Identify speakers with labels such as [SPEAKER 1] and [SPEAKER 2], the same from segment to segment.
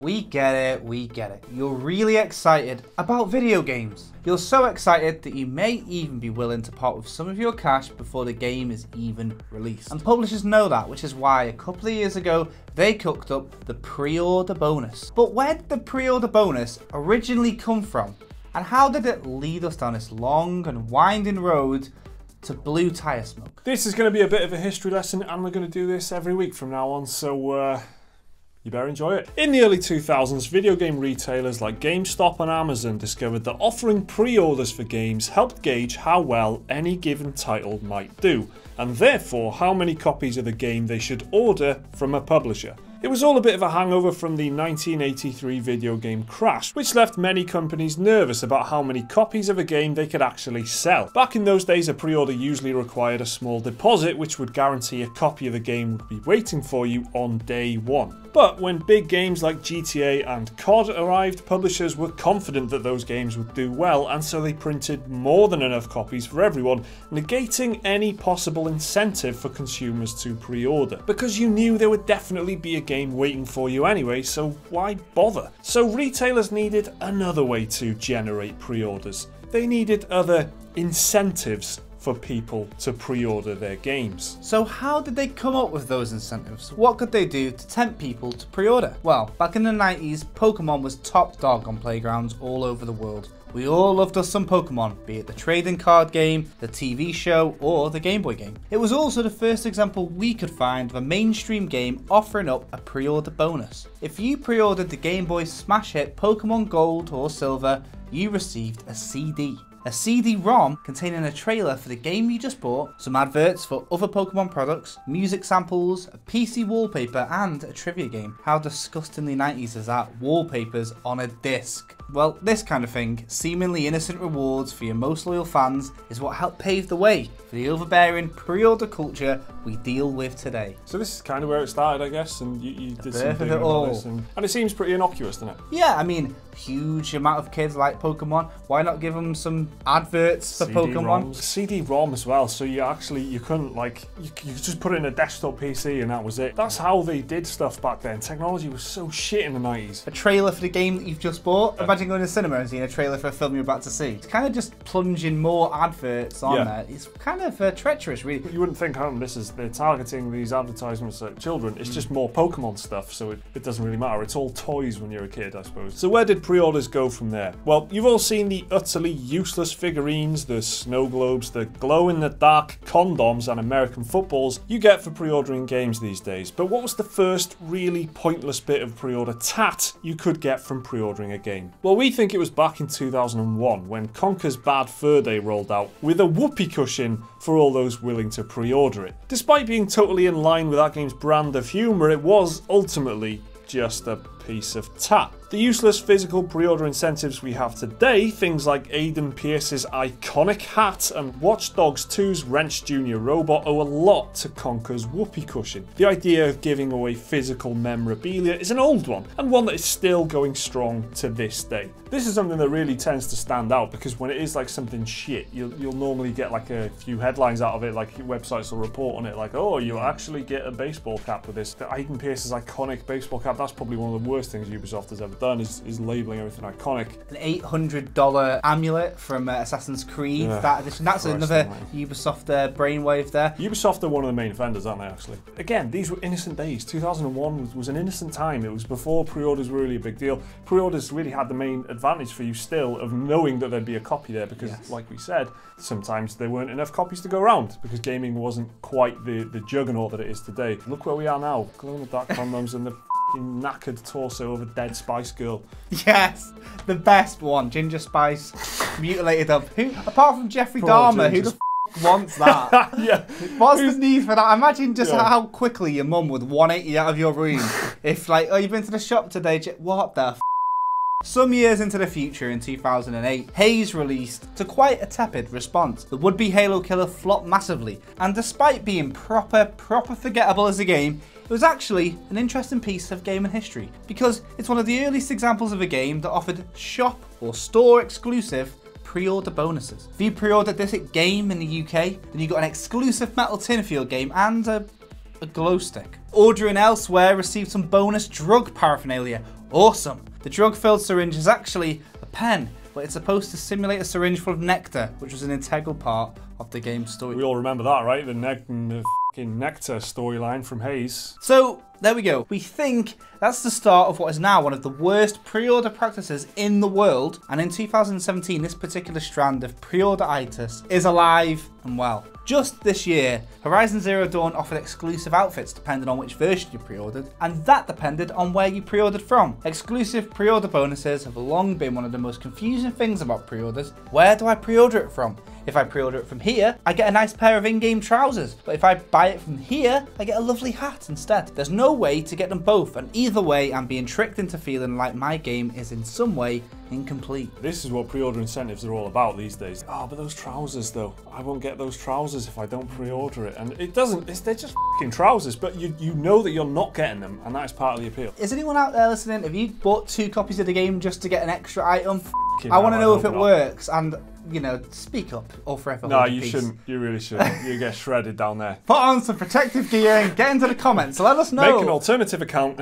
[SPEAKER 1] We get it. You're really excited about video games. You're so excited that you may even be willing to part with some of your cash before the game is even released. And publishers know that, which is why a couple of years ago, they cooked up the pre-order bonus. But where did the pre-order bonus originally come from? And how did it lead us down this long and winding road to blue tire smoke?
[SPEAKER 2] This is going to be a bit of a history lesson, and we're going to do this every week from now on, so you better enjoy it. In the early 2000s, video game retailers like GameStop and Amazon discovered that offering pre-orders for games helped gauge how well any given title might do, and therefore how many copies of the game they should order from a publisher. It was all a bit of a hangover from the 1983 video game crash, which left many companies nervous about how many copies of a game they could actually sell. Back in those days, a pre-order usually required a small deposit, which would guarantee a copy of the game would be waiting for you on day one. But when big games like GTA and COD arrived, publishers were confident that those games would do well, and so they printed more than enough copies for everyone, negating any possible incentive for consumers to pre-order. Because you knew there would definitely be a game waiting for you anyway, so why bother? So retailers needed another way to generate pre-orders. They needed other incentives for people to pre-order their games.
[SPEAKER 1] So how did they come up with those incentives? What could they do to tempt people to pre-order? Well, back in the 90s, Pokemon was top dog on playgrounds all over the world. We all loved us some Pokemon, be it the trading card game, the TV show, or the Game Boy game. It was also the first example we could find of a mainstream game offering up a pre-order bonus. If you pre-ordered the Game Boy smash hit Pokemon Gold or Silver, you received a CD. A CD-ROM containing a trailer for the game you just bought, some adverts for other Pokemon products, music samples, a PC wallpaper, and a trivia game. How disgustingly 90s is that? Wallpapers on a disc. Well, this kind of thing, seemingly innocent rewards for your most loyal fans, is what helped pave the way for the overbearing pre-order culture we deal with today.
[SPEAKER 2] So this is kind of where it started, I guess, and you did some digging
[SPEAKER 1] about
[SPEAKER 2] this, and it seems pretty innocuous, doesn't it?
[SPEAKER 1] Yeah, I mean, huge amount of kids like Pokemon. Why not give them some adverts for Pokemon?
[SPEAKER 2] CD-ROM as well, so you couldn't, like, you just put it in a desktop PC and that was it. That's how they did stuff back then. Technology was so shit in the 90s.
[SPEAKER 1] A trailer for the game that you've just bought? Yeah. Imagine going to the cinema and seeing a trailer for a film you're about to see. It's kind of just plunging more adverts on there. It's kind of treacherous, really.
[SPEAKER 2] You wouldn't think, they're targeting these advertisements at children. It's just more Pokemon stuff, so it doesn't really matter. It's all toys when you're a kid, I suppose. So where did pre-orders go from there? Well, you've all seen the utterly useless figurines, the snow globes, the glow-in-the-dark condoms and American footballs you get for pre-ordering games these days. But what was the first really pointless bit of pre-order tat you could get from pre-ordering a game? Well, we think it was back in 2001 when Conker's Bad Fur Day rolled out with a whoopee cushion for all those willing to pre-order it. Despite being totally in line with that game's brand of humour, it was ultimately just a piece of tat. The useless physical pre-order incentives we have today, things like Aiden Pearce's iconic hat and Watch Dogs 2's Wrench Jr. robot, owe a lot to Conker's whoopee cushion. The idea of giving away physical memorabilia is an old one, and one that is still going strong to this day. This is something that really tends to stand out, because when it is like something shit, you'll normally get like a few headlines out of it, like websites will report on it, like, oh, you actually get a baseball cap with this. The Aiden Pearce's iconic baseball cap, that's probably one of the worst things Ubisoft has ever done, is labeling everything iconic.
[SPEAKER 1] An $800 amulet from Assassin's Creed, that edition. That's another Ubisoft brainwave there.
[SPEAKER 2] Ubisoft are one of the main offenders, aren't they, actually? Again, these were innocent days. 2001 was an innocent time. It was before pre-orders were really a big deal. Pre-orders really had the main advantage for you still of knowing that there'd be a copy there, because like we said, sometimes there weren't enough copies to go around because gaming wasn't quite the juggernaut that it is today. Look where we are now. Glow-in-the-dark condoms and the knackered torso of a dead Spice Girl.
[SPEAKER 1] Yes, the best one. Ginger Spice, mutilated up. Who, apart from Jeffrey Dahmer, who the f wants that? Yeah. What's the need for that? Imagine just how quickly your mum would 180 out of your room if, like, oh, you've been to the shop today. What the f? Some years into the future, in 2008, Haze released to quite a tepid response. The would-be Halo killer flopped massively, and despite being proper forgettable as a game, it was actually an interesting piece of gaming history, because it's one of the earliest examples of a game that offered shop or store exclusive pre-order bonuses. If you pre-ordered this game in the UK, then you got an exclusive Metal Tin Field game and a glow stick. Ordering elsewhere received some bonus drug paraphernalia, Awesome. The drug-filled syringe is actually a pen, but it's supposed to simulate a syringe full of nectar, which was an integral part of the game's story.
[SPEAKER 2] We all remember that, right? The nectar storyline from Hayes.
[SPEAKER 1] So, there we go. We think that's the start of what is now one of the worst pre-order practices in the world. And in 2017, this particular strand of pre-order-itis is alive and well. Just this year, Horizon Zero Dawn offered exclusive outfits depending on which version you pre-ordered, and that depended on where you pre-ordered from. Exclusive pre-order bonuses have long been one of the most confusing things about pre-orders. Where do I pre-order it from? If I pre-order it from here, I get a nice pair of in-game trousers. But if I buy it from here, I get a lovely hat instead. There's no way to get them both, and either way, I'm being tricked into feeling like my game is in some way incomplete.
[SPEAKER 2] This is what pre-order incentives are all about these days. Oh, but those trousers though. I won't get those trousers if I don't pre-order it. And it doesn't, they're just f***ing trousers, but you know that you're not getting them, and that is part of the appeal.
[SPEAKER 1] Is anyone out there listening, have you bought 2 copies of the game just to get an extra item? I want to know if it works, and, you know, speak up or forever
[SPEAKER 2] No,
[SPEAKER 1] hold your
[SPEAKER 2] you
[SPEAKER 1] peace.
[SPEAKER 2] shouldn't. You really shouldn't. You get shredded down there.
[SPEAKER 1] Put on some protective gear and get into the comments. Let us know.
[SPEAKER 2] Make an alternative account.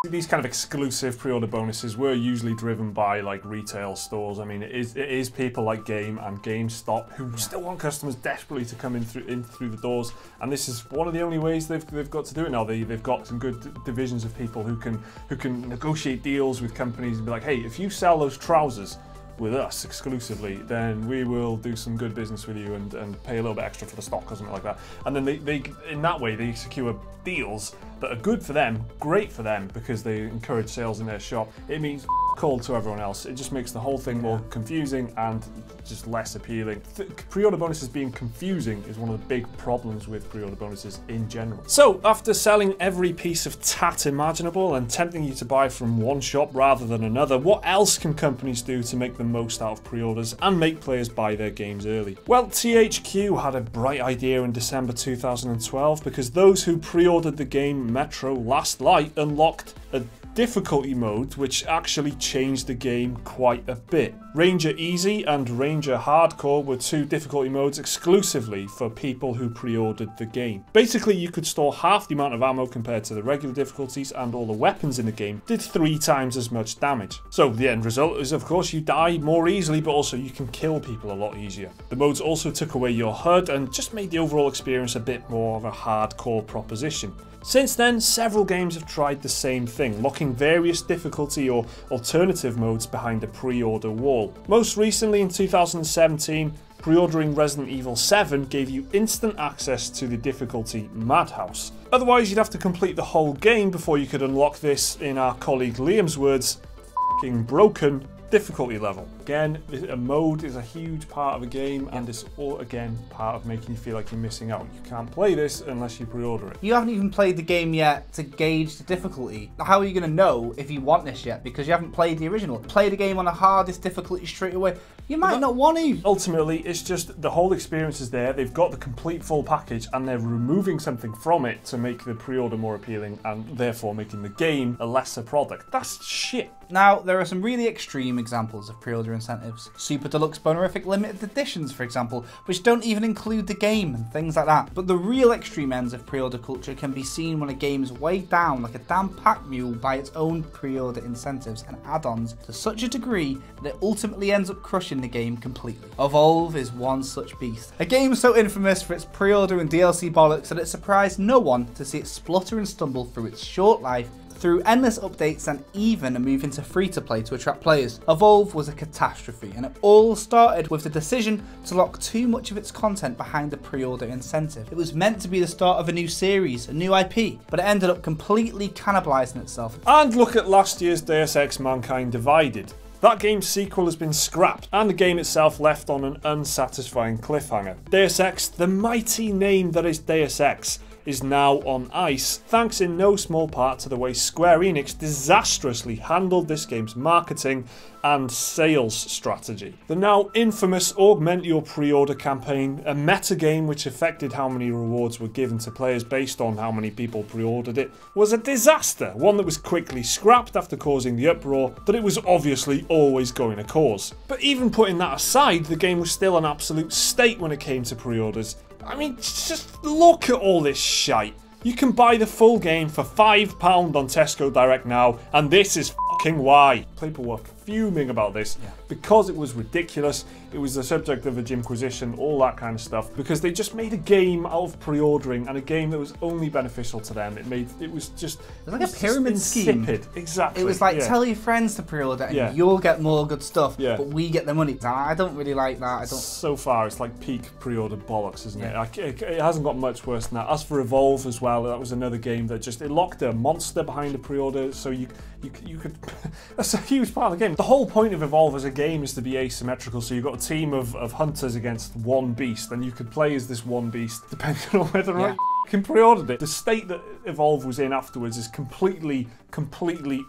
[SPEAKER 2] These kind of exclusive pre-order bonuses were usually driven by like retail stores. I mean, it is people like Game and GameStop who still want customers desperately to come in through the doors, and this is one of the only ways they've got to do it now. They've got some good divisions of people who can negotiate deals with companies and be like, hey, if you sell those trousers with us exclusively, then we will do some good business with you and pay a little bit extra for the stock or something like that. And then they in that way they secure deals that are good for them, great for them, because they encourage sales in their shop. It means cold to everyone else. It just makes the whole thing more confusing and just less appealing. Pre-order bonuses being confusing is one of the big problems with pre-order bonuses in general. So after selling every piece of tat imaginable and tempting you to buy from one shop rather than another, what else can companies do to make the most out of pre-orders and make players buy their games early? Well, THQ had a bright idea in December 2012, because those who pre-ordered the game Metro Last Light unlocked a difficulty mode which actually changed the game quite a bit. Ranger Easy and Ranger Hardcore were 2 difficulty modes exclusively for people who pre-ordered the game. Basically, you could store half the amount of ammo compared to the regular difficulties, and all the weapons in the game did 3 times as much damage. So the end result is, of course, you die more easily, but also you can kill people a lot easier. The modes also took away your HUD and just made the overall experience a bit more of a hardcore proposition. Since then, several games have tried the same thing, locking various difficulty or alternative modes behind a pre-order wall. Most recently in 2017, pre-ordering Resident Evil 7 gave you instant access to the difficulty Madhouse. Otherwise, you'd have to complete the whole game before you could unlock this, in our colleague Liam's words, f***ing broken difficulty level. Again, a mode is a huge part of a game, and it's all, again, part of making you feel like you're missing out. You can't play this unless you pre-order it.
[SPEAKER 1] You haven't even played the game yet to gauge the difficulty. How are you going to know if you want this yet? Because you haven't played the original. Play the game on the hardest difficulty straight away. You might not want to.
[SPEAKER 2] Ultimately, it's just the whole experience is there. They've got the complete full package, and they're removing something from it to make the pre-order more appealing, and therefore making the game a lesser product. That's shit.
[SPEAKER 1] Now, there are some really extreme examples of pre-order incentives. Super Deluxe Bonerific Limited Editions, for example, which don't even include the game and things like that. But the real extreme ends of pre-order culture can be seen when a game is weighed down like a damn pack mule by its own pre-order incentives and add-ons to such a degree that it ultimately ends up crushing the game completely. Evolve is one such beast. A game so infamous for its pre-order and DLC bollocks that it surprised no one to see it splutter and stumble through its short life, through endless updates, and even a move into free-to-play to attract players. Evolve was a catastrophe, and it all started with the decision to lock too much of its content behind the pre-order incentive. It was meant to be the start of a new series, a new IP, but it ended up completely cannibalizing itself.
[SPEAKER 2] And look at last year's Deus Ex Mankind Divided. That game's sequel has been scrapped, and the game itself left on an unsatisfying cliffhanger. Deus Ex, the mighty name that is Deus Ex, is now on ice, thanks in no small part to the way Square Enix disastrously handled this game's marketing and sales strategy. The now infamous Augment Your Pre-Order campaign, a meta game which affected how many rewards were given to players based on how many people pre-ordered it, was a disaster, one that was quickly scrapped after causing the uproar that it was obviously always going to cause. But even putting that aside, the game was still an absolute state when it came to pre-orders. I mean, just look at all this shite. You can buy the full game for £5 on Tesco Direct now, and this is fucking why. People were fuming about this because it was ridiculous. It was the subject of a Jimquisition, all that kind of stuff, because they just made a game out of pre-ordering, and a game that was only beneficial to them. It was
[SPEAKER 1] like a pyramid scheme.
[SPEAKER 2] Exactly.
[SPEAKER 1] It was like, tell your friends to pre-order and you'll get more good stuff, but we get the money. I don't really like that.
[SPEAKER 2] So far, it's like peak pre-order bollocks, isn't it? It hasn't got much worse than that. As for Evolve as well, that was another game that it locked a monster behind the pre-order, so you could that's a huge part of the game. The whole point of Evolve as a game is to be asymmetrical, so you've got a team of hunters against one beast, and you could play as this one beast depending on whether or not you pre-ordered it. The state that Evolve was in afterwards is completely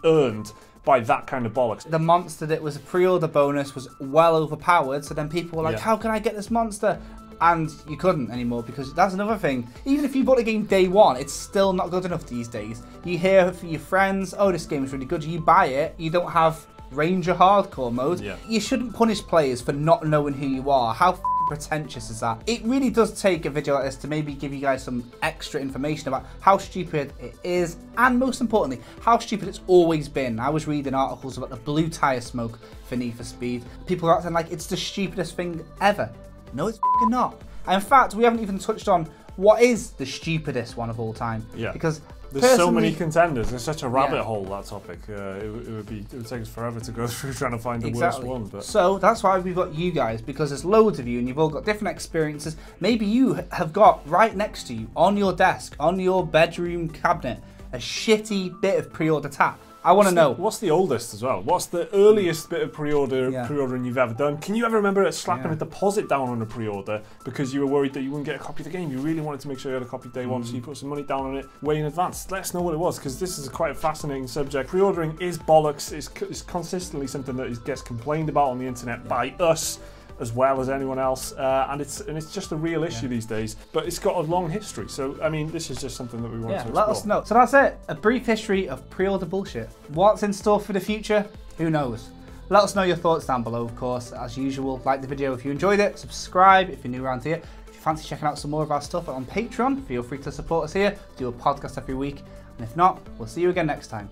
[SPEAKER 2] earned by that kind of bollocks.
[SPEAKER 1] The monster that was a pre-order bonus was well overpowered, so then people were like, how can I get this monster? And you couldn't anymore, because that's another thing. Even if you bought a game day one, it's still not good enough these days. You hear from your friends, oh, this game is really good. You buy it, you don't have Ranger Hardcore mode. You shouldn't punish players for not knowing who you are. How pretentious is that? It really does take a video like this to maybe give you guys some extra information about how stupid it is, and most importantly, how stupid it's always been. I was reading articles about the blue tire smoke for Need for Speed. People are acting like it's the stupidest thing ever. No, it's f***ing not. And in fact, we haven't even touched on what is the stupidest one of all time. Because
[SPEAKER 2] there's so many contenders. There's such a rabbit hole, that topic. It would take us forever to go through trying to find the worst one. But.
[SPEAKER 1] So that's why we've got you guys, because there's loads of you and you've all got different experiences. Maybe you have got right next to you, on your desk, on your bedroom cabinet, a shitty bit of pre-order tap. I want to know.
[SPEAKER 2] What's the oldest as well? What's the earliest bit of pre-ordering you've ever done? Can you ever remember slapping a deposit down on a pre-order because you were worried that you wouldn't get a copy of the game? You really wanted to make sure you had a copy day one, so you put some money down on it way in advance. Let us know what it was, because this is quite a fascinating subject. Pre-ordering is bollocks. It's consistently something that gets complained about on the internet by us, as well as anyone else, and it's just a real issue these days, but it's got a long history, so I mean, this is just something that we want to explore.
[SPEAKER 1] Let us know. So that's it, a brief history of pre-order bullshit. What's in store for the future? Who knows? Let us know your thoughts down below, of course, as usual. Like the video if you enjoyed it, subscribe if you're new around here. If you fancy checking out some more of our stuff on Patreon, feel free to support us here. We do a podcast every week, and if not, we'll see you again next time.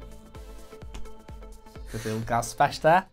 [SPEAKER 1] Good little gas special there.